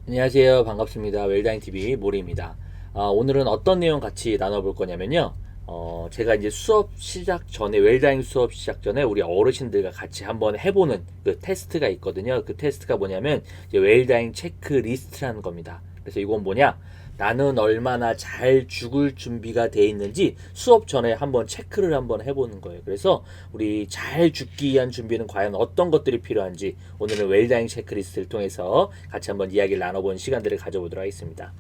안녕하세요. 반갑습니다. 웰다잉TV 모리입니다. 오늘은 어떤 내용 같이 나눠볼 거냐면요. 제가 이제 수업 시작 전에, 웰다잉 수업 시작 전에 우리 어르신들과 같이 한번 해보는 그 테스트가 있거든요. 그 테스트가 뭐냐면, 이제 웰다잉 체크리스트라는 겁니다. 그래서 이건 뭐냐? 나는 얼마나 잘 죽을 준비가 돼 있는지 수업 전에 한번 체크를 한번 해보는 거예요. 그래서 우리 잘 죽기 위한 준비는 과연 어떤 것들이 필요한지 오늘은 웰다잉 체크리스트를 통해서 같이 한번 이야기를 나눠보는 시간들을 가져보도록 하겠습니다.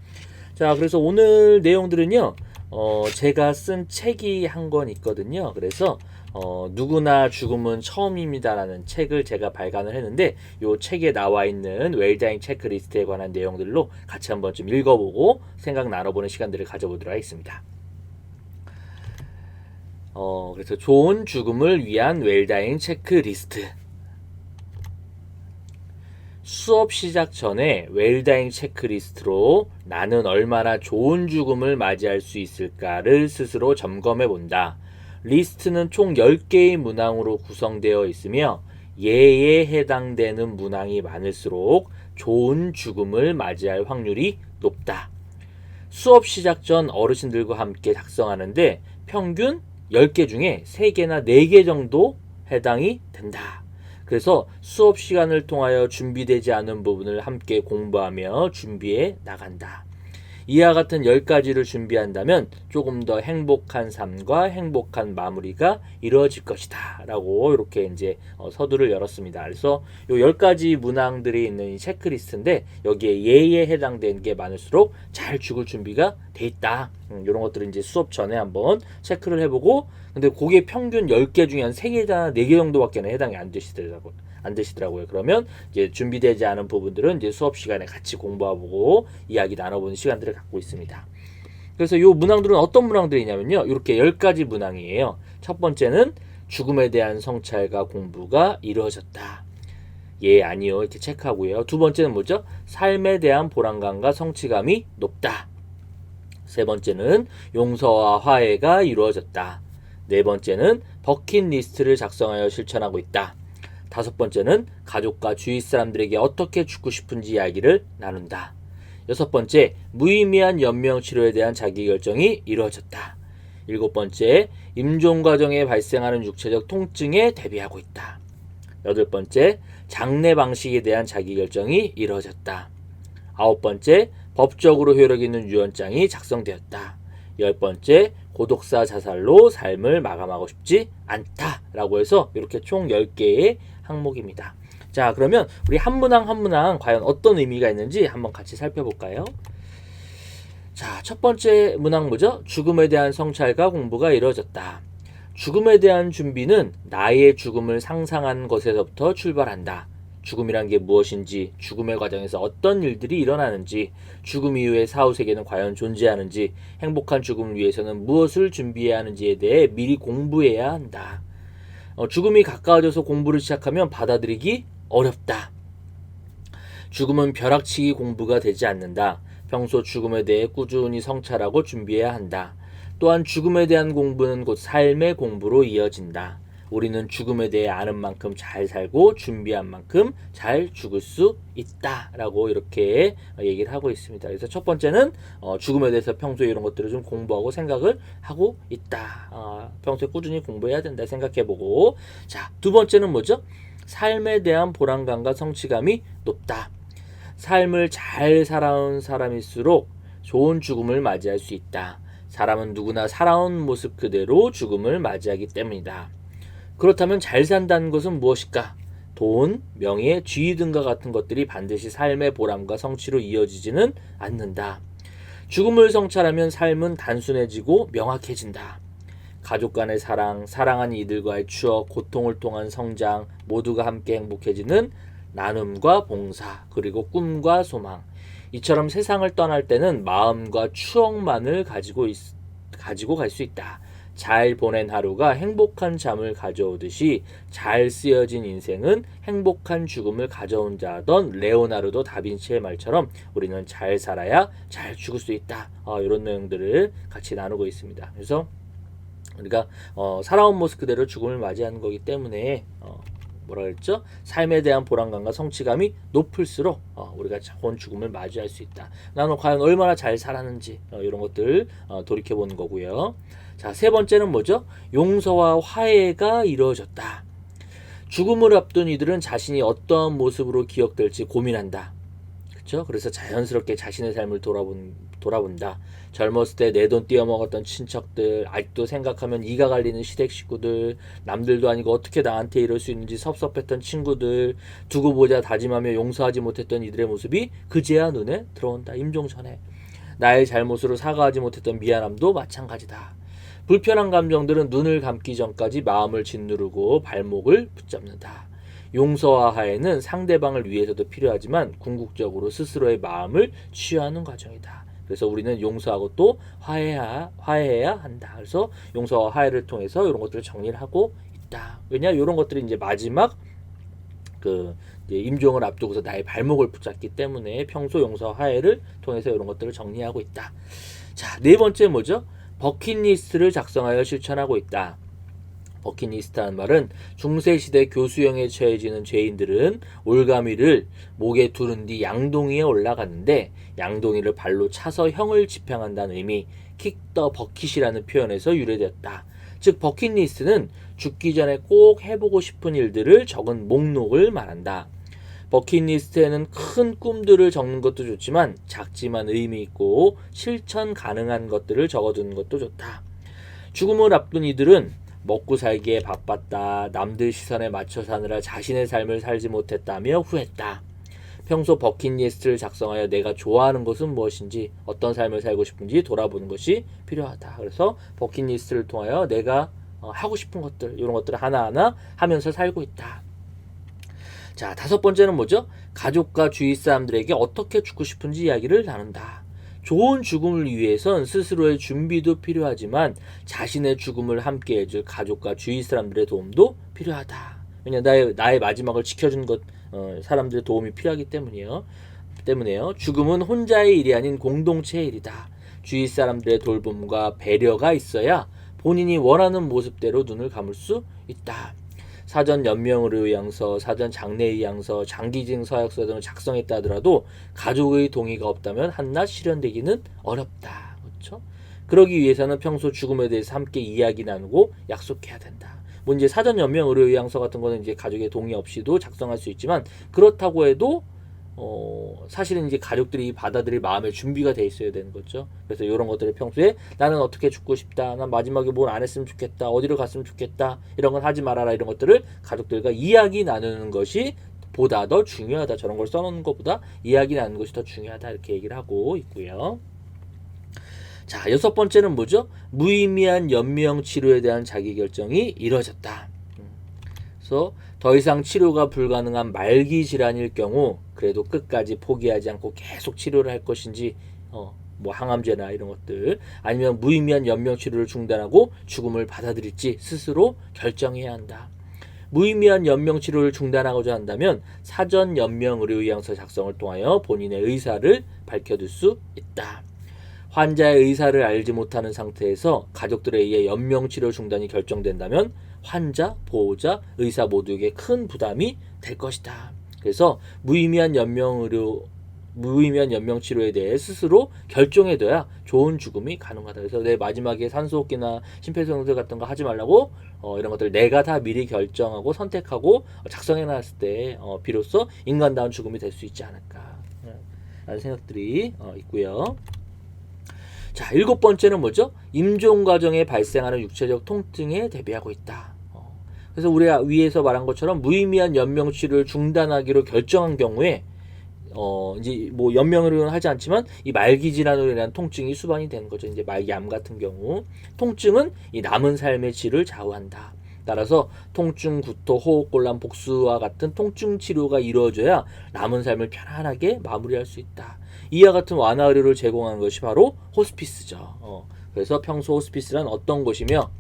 자, 그래서 오늘 내용들은요, 제가 쓴 책이 한 권 있거든요. 그래서 누구나 죽음은 처음입니다라는 책을 제가 발간을 했는데, 이 책에 나와 있는 웰다잉 체크리스트에 관한 내용들로 같이 한번 좀 읽어보고 생각 나눠보는 시간들을 가져보도록 하겠습니다. 그래서 좋은 죽음을 위한 웰다잉 체크리스트. 수업 시작 전에 웰다잉 체크리스트로 나는 얼마나 좋은 죽음을 맞이할 수 있을까를 스스로 점검해 본다. 리스트는 총 10개의 문항으로 구성되어 있으며 예에 해당되는 문항이 많을수록 좋은 죽음을 맞이할 확률이 높다. 수업 시작 전 어르신들과 함께 작성하는데 평균 10개 중에 3개나 4개 정도 해당이 된다. 그래서 수업 시간을 통하여 준비되지 않은 부분을 함께 공부하며 준비해 나간다. 이와 같은 10가지를 준비한다면 조금 더 행복한 삶과 행복한 마무리가 이루어질 것이다 라고 이렇게 이제 서두를 열었습니다. 그래서 요 10가지 문항들이 있는 이 체크리스트인데 여기에 예에 해당되는 게 많을수록 잘 죽을 준비가 돼 있다. 이런 것들을 이제 수업 전에 한번 체크를 해보고, 근데 그게 평균 10개 중에 한 3개나 4개 정도밖에 해당이 안 되시더라고요. 그러면 이제 준비되지 않은 부분들은 이제 수업 시간에 같이 공부하고 이야기 나눠보는 시간들을 갖고 있습니다. 그래서 이 문항들은 어떤 문항들이냐면요, 이렇게 10가지 문항이에요. 첫 번째는 죽음에 대한 성찰과 공부가 이루어졌다. 예, 아니요, 이렇게 체크하고요. 두 번째는 뭐죠? 삶에 대한 보람감과 성취감이 높다. 세 번째는 용서와 화해가 이루어졌다. 네 번째는 버킷리스트를 작성하여 실천하고 있다. 다섯 번째는 가족과 주위 사람들에게 어떻게 죽고 싶은지 이야기를 나눈다. 여섯 번째, 무의미한 연명 치료에 대한 자기결정이 이루어졌다. 일곱 번째, 임종 과정에 발생하는 육체적 통증에 대비하고 있다. 여덟 번째, 장례 방식에 대한 자기결정이 이루어졌다. 아홉 번째, 법적으로 효력 있는 유언장이 작성되었다. 열 번째, 고독사 자살로 삶을 마감하고 싶지 않다라고 해서 이렇게 총 10개의 항목입니다. 자, 그러면 우리 한 문항 한 문항 과연 어떤 의미가 있는지 한번 같이 살펴볼까요? 자, 첫 번째 문항 뭐죠? 죽음에 대한 성찰과 공부가 이루어졌다. 죽음에 대한 준비는 나의 죽음을 상상한 것에서부터 출발한다. 죽음이란 게 무엇인지, 죽음의 과정에서 어떤 일들이 일어나는지, 죽음 이후의 사후세계는 과연 존재하는지, 행복한 죽음을 위해서는 무엇을 준비해야 하는지에 대해 미리 공부해야 한다. 죽음이 가까워져서 공부를 시작하면 받아들이기 어렵다. 죽음은 벼락치기 공부가 되지 않는다. 평소 죽음에 대해 꾸준히 성찰하고 준비해야 한다. 또한 죽음에 대한 공부는 곧 삶의 공부로 이어진다. 우리는 죽음에 대해 아는 만큼 잘 살고 준비한 만큼 잘 죽을 수 있다 라고 이렇게 얘기를 하고 있습니다. 그래서 첫 번째는 죽음에 대해서 평소에 이런 것들을 좀 공부하고 생각을 하고 있다. 평소에 꾸준히 공부해야 된다 생각해보고, 자, 두 번째는 뭐죠? 삶에 대한 보람감과 성취감이 높다. 삶을 잘 살아온 사람일수록 좋은 죽음을 맞이할 수 있다. 사람은 누구나 살아온 모습 그대로 죽음을 맞이하기 때문이다. 그렇다면 잘 산다는 것은 무엇일까? 돈, 명예, 지위 등과 같은 것들이 반드시 삶의 보람과 성취로 이어지지는 않는다. 죽음을 성찰하면 삶은 단순해지고 명확해진다. 가족 간의 사랑, 사랑하는 이들과의 추억, 고통을 통한 성장, 모두가 함께 행복해지는 나눔과 봉사, 그리고 꿈과 소망. 이처럼 세상을 떠날 때는 마음과 추억만을 가지고 갈 수 있다. 잘 보낸 하루가 행복한 잠을 가져오듯이 잘 쓰여진 인생은 행복한 죽음을 가져온다던 레오나르도 다빈치의 말처럼 우리는 잘 살아야 잘 죽을 수 있다. 이런 내용들을 같이 나누고 있습니다. 그래서 우리가 살아온 모습 그대로 죽음을 맞이하는 거기 때문에 뭐라 그랬죠? 삶에 대한 보람감과 성취감이 높을수록 우리가 좋은 죽음을 맞이할 수 있다. 나는 과연 얼마나 잘 살았는지 이런 것들 돌이켜 보는 거고요. 자, 세 번째는 뭐죠? 용서와 화해가 이루어졌다. 죽음을 앞둔 이들은 자신이 어떠한 모습으로 기억될지 고민한다. 그렇죠? 그래서 자연스럽게 자신의 삶을 돌아본다. 젊었을 때 내 돈 띄어먹었던 친척들, 아직도 생각하면 이가 갈리는 시댁 식구들, 남들도 아니고 어떻게 나한테 이럴 수 있는지 섭섭했던 친구들, 두고 보자 다짐하며 용서하지 못했던 이들의 모습이 그제야 눈에 들어온다. 임종전에 나의 잘못으로 사과하지 못했던 미안함도 마찬가지다. 불편한 감정들은 눈을 감기 전까지 마음을 짓누르고 발목을 붙잡는다. 용서와 화해는 상대방을 위해서도 필요하지만 궁극적으로 스스로의 마음을 치유하는 과정이다. 그래서 우리는 용서하고 또 화해해야 한다. 그래서 용서와 화해를 통해서 이런 것들을 정리를 하고 있다. 왜냐? 이런 것들이 이제 마지막 이제 임종을 앞두고서 나의 발목을 붙잡기 때문에 평소 용서와 화해를 통해서 이런 것들을 정리하고 있다. 자, 네 번째 뭐죠? 버킷리스트를 작성하여 실천하고 있다. 버킷리스트라는 말은 중세시대 교수형에 처해지는 죄인들은 올가미를 목에 두른 뒤 양동이에 올라갔는데 양동이를 발로 차서 형을 집행한다는 의미 킥 더 버킷이라는 표현에서 유래되었다. 즉 버킷리스트는 죽기 전에 꼭 해보고 싶은 일들을 적은 목록을 말한다. 버킷리스트에는 큰 꿈들을 적는 것도 좋지만 작지만 의미 있고 실천 가능한 것들을 적어두는 것도 좋다. 죽음을 앞둔 이들은 먹고 살기에 바빴다. 남들 시선에 맞춰 사느라 자신의 삶을 살지 못했다며 후회했다. 평소 버킷리스트를 작성하여 내가 좋아하는 것은 무엇인지 어떤 삶을 살고 싶은지 돌아보는 것이 필요하다. 그래서 버킷리스트를 통하여 내가 하고 싶은 것들 이런 것들을 하나하나 하면서 살고 있다. 자, 다섯 번째는 뭐죠? 가족과 주위 사람들에게 어떻게 죽고 싶은지 이야기를 나눈다. 좋은 죽음을 위해선 스스로의 준비도 필요하지만 자신의 죽음을 함께 해줄 가족과 주위 사람들의 도움도 필요하다. 왜냐 나의 마지막을 지켜준 사람들의 도움이 필요하기 때문에요. 죽음은 혼자의 일이 아닌 공동체의 일이다. 주위 사람들의 돌봄과 배려가 있어야 본인이 원하는 모습대로 눈을 감을 수 있다. 사전 연명의료의향서, 사전 장례의향서, 장기증 서약서 등을 작성했다 하더라도 가족의 동의가 없다면 한낱 실현되기는 어렵다. 그렇죠? 그러기 위해서는 평소 죽음에 대해서 함께 이야기 나누고 약속해야 된다. 뭐 이제 사전 연명의료의향서 같은 거는 이제 가족의 동의 없이도 작성할 수 있지만 그렇다고 해도 사실은 이제 가족들이 받아들일 마음의 준비가 돼 있어야 되는 거죠. 그래서 이런 것들을 평소에 나는 어떻게 죽고 싶다, 난 마지막에 뭘 안 했으면 좋겠다, 어디로 갔으면 좋겠다, 이런 건 하지 말아라, 이런 것들을 가족들과 이야기 나누는 것이 보다 더 중요하다. 저런 걸 써놓는 것보다 이야기 나누는 것이 더 중요하다. 이렇게 얘기를 하고 있고요. 자, 여섯 번째는 뭐죠? 무의미한 연명 치료에 대한 자기 결정이 이루어졌다. 그래서 더 이상 치료가 불가능한 말기 질환일 경우 그래도 끝까지 포기하지 않고 계속 치료를 할 것인지 뭐 항암제나 이런 것들 아니면 무의미한 연명 치료를 중단하고 죽음을 받아들일지 스스로 결정해야 한다. 무의미한 연명 치료를 중단하고자 한다면 사전 연명 의료의향서 작성을 통하여 본인의 의사를 밝혀둘 수 있다. 환자의 의사를 알지 못하는 상태에서 가족들에 의해 연명치료 중단이 결정된다면 환자, 보호자, 의사 모두에게 큰 부담이 될 것이다. 그래서 무의미한 연명치료에 대해 스스로 결정해둬야 좋은 죽음이 가능하다. 그래서 내 마지막에 산소호흡기나 심폐소생술 같은 거 하지 말라고 이런 것들 내가 다 미리 결정하고 선택하고 작성해놨을 때 비로소 인간다운 죽음이 될 수 있지 않을까 라는 생각들이 있고요. 자, 일곱 번째는 뭐죠? 임종 과정에 발생하는 육체적 통증에 대비하고 있다. 그래서 우리가 위에서 말한 것처럼 무의미한 연명 치료를 중단하기로 결정한 경우에 이제 뭐 연명으로는 하지 않지만 이 말기 질환으로 인한 통증이 수반이 되는 거죠. 이제 말기암 같은 경우 통증은 이 남은 삶의 질을 좌우한다. 따라서 통증, 구토, 호흡곤란, 복수와 같은 통증 치료가 이루어져야 남은 삶을 편안하게 마무리할 수 있다. 이와 같은 완화 의료를 제공하는 것이 바로 호스피스죠. 그래서 평소 호스피스란 어떤 곳이며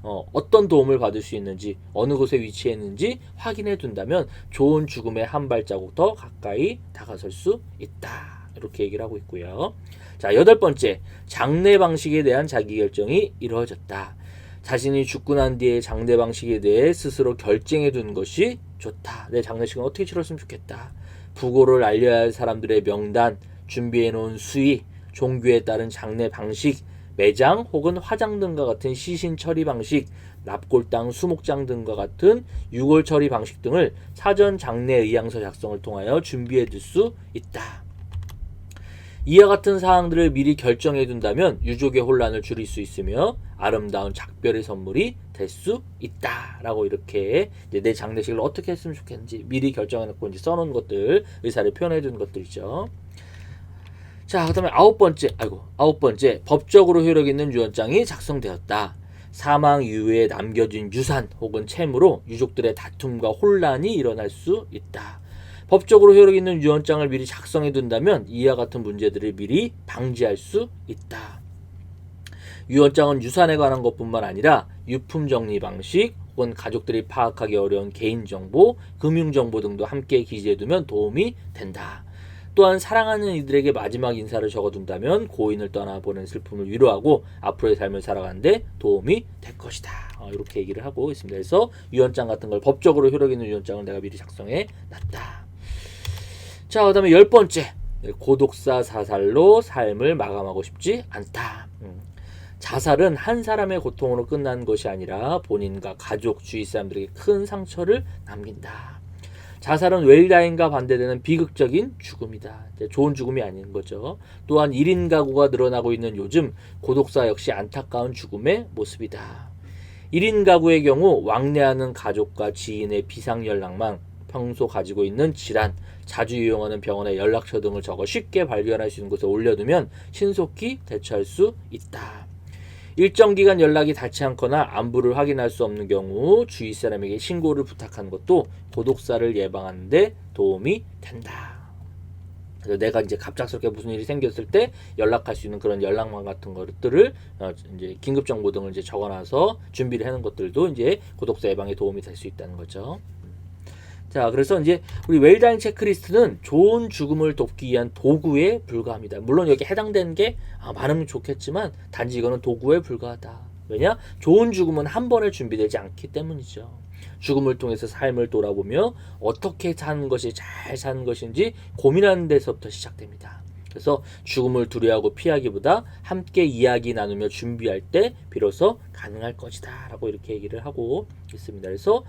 어떤 도움을 받을 수 있는지 어느 곳에 위치해 있는지 확인해 둔다면 좋은 죽음에 한 발자국 더 가까이 다가설 수 있다. 이렇게 얘기를 하고 있고요. 자, 여덟 번째, 장례 방식에 대한 자기결정이 이루어졌다. 자신이 죽고 난 뒤의 장례 방식에 대해 스스로 결정해 두는 것이 좋다. 내 장례식은 어떻게 치렀으면 좋겠다. 부고를 알려야 할 사람들의 명단, 준비해 놓은 수의, 종교에 따른 장례 방식, 매장 혹은 화장 등과 같은 시신 처리 방식, 납골당, 수목장 등과 같은 유골 처리 방식 등을 사전 장례 의향서 작성을 통하여 준비해 둘 수 있다. 이와 같은 사항들을 미리 결정해 둔다면 유족의 혼란을 줄일 수 있으며 아름다운 작별의 선물이 될 수 있다. 라고 이렇게 내 장례식을 어떻게 했으면 좋겠는지 미리 결정해 놓고 이제 써놓은 것들, 의사를 표현해 둔 것들이죠. 자, 그 다음에 아홉 번째, 법적으로 효력 있는 유언장이 작성되었다. 사망 이후에 남겨진 유산 혹은 채무로 유족들의 다툼과 혼란이 일어날 수 있다. 법적으로 효력 있는 유언장을 미리 작성해 둔다면 이와 같은 문제들을 미리 방지할 수 있다. 유언장은 유산에 관한 것뿐만 아니라 유품 정리 방식 혹은 가족들이 파악하기 어려운 개인정보, 금융정보 등도 함께 기재해두면 도움이 된다. 또한 사랑하는 이들에게 마지막 인사를 적어둔다면 고인을 떠나보낸 슬픔을 위로하고 앞으로의 삶을 살아가는데 도움이 될 것이다. 이렇게 얘기를 하고 있습니다. 그래서 유언장 같은 걸 법적으로 효력 있는 유언장을 내가 미리 작성해 놨다. 자, 그 다음에 10번째, 고독사 사살로 삶을 마감하고 싶지 않다. 자살은 한 사람의 고통으로 끝나는 것이 아니라 본인과 가족, 주위 사람들에게 큰 상처를 남긴다. 자살은 웰다잉과 반대되는 비극적인 죽음이다. 좋은 죽음이 아닌 거죠. 또한 1인 가구가 늘어나고 있는 요즘 고독사 역시 안타까운 죽음의 모습이다. 1인 가구의 경우 왕래하는 가족과 지인의 비상연락망, 평소 가지고 있는 질환, 자주 이용하는 병원의 연락처 등을 적어 쉽게 발견할 수 있는 곳에 올려두면 신속히 대처할 수 있다. 일정 기간 연락이 닿지 않거나 안부를 확인할 수 없는 경우 주위 사람에게 신고를 부탁하는 것도 고독사를 예방하는 데 도움이 된다. 그래서 내가 이제 갑작스럽게 무슨 일이 생겼을 때 연락할 수 있는 그런 연락망 같은 것들을 이제 긴급 정보 등을 이제 적어놔서 준비를 하는 것들도 이제 고독사 예방에 도움이 될 수 있다는 거죠. 자, 그래서 이제 우리 웰다잉 체크리스트는 좋은 죽음을 돕기 위한 도구에 불과합니다. 물론 여기 해당되는 게 많으면 좋겠지만 단지 이거는 도구에 불과하다. 왜냐? 좋은 죽음은 한 번에 준비되지 않기 때문이죠. 죽음을 통해서 삶을 돌아보며 어떻게 사는 것이 잘 사는 것인지 고민하는 데서부터 시작됩니다. 그래서 죽음을 두려워하고 피하기보다 함께 이야기 나누며 준비할 때 비로소 가능할 것이다 라고 이렇게 얘기를 하고 있습니다. 그래서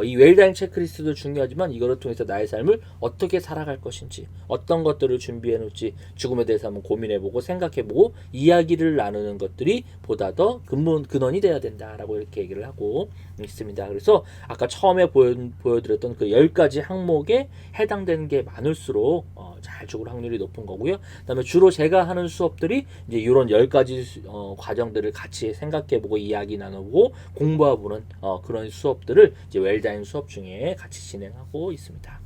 이 웰다잉 체크리스트도 중요하지만 이거를 통해서 나의 삶을 어떻게 살아갈 것인지, 어떤 것들을 준비해 놓을지 죽음에 대해서 한번 고민해보고 생각해보고 이야기를 나누는 것들이 보다 더 근원이 돼야 된다라고 이렇게 얘기를 하고 있습니다. 그래서 아까 처음에 보여드렸던 그 10가지 항목에 해당되는 게 많을수록 잘 죽을 확률이 높은 거고요. 그다음에 주로 제가 하는 수업들이 이제 이런 10가지 과정들을 같이 생각해보고 이야기 나누고 공부해보는 그런 수업들을 이제 웰다잉 수업 중에 같이 진행하고 있습니다.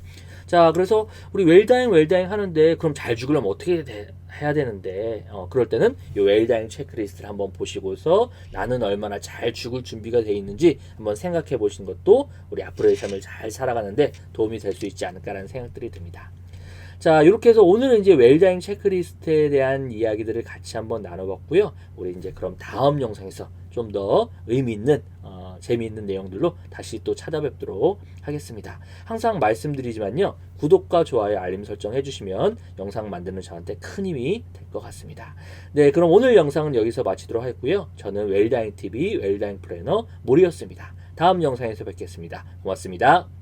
자, 그래서 우리 웰다잉 하는데 그럼 잘 죽으려면 어떻게 해야 되는데 그럴 때는 이 웰다잉 체크리스트를 한번 보시고서 나는 얼마나 잘 죽을 준비가 돼 있는지 한번 생각해 보시는 것도 우리 앞으로의 삶을 잘 살아가는데 도움이 될 수 있지 않을까라는 생각들이 듭니다. 자, 이렇게 해서 오늘은 이제 웰다잉 체크리스트에 대한 이야기들을 같이 한번 나눠봤고요. 우리 이제 그럼 다음 영상에서 좀 더 의미 있는 재미있는 내용들로 다시 또 찾아뵙도록 하겠습니다. 항상 말씀드리지만요, 구독과 좋아요, 알림 설정 해주시면 영상 만드는 저한테 큰 힘이 될 것 같습니다. 네, 그럼 오늘 영상은 여기서 마치도록 하겠고요. 저는 웰다잉 TV 웰다잉 플래너 모리였습니다. 다음 영상에서 뵙겠습니다. 고맙습니다.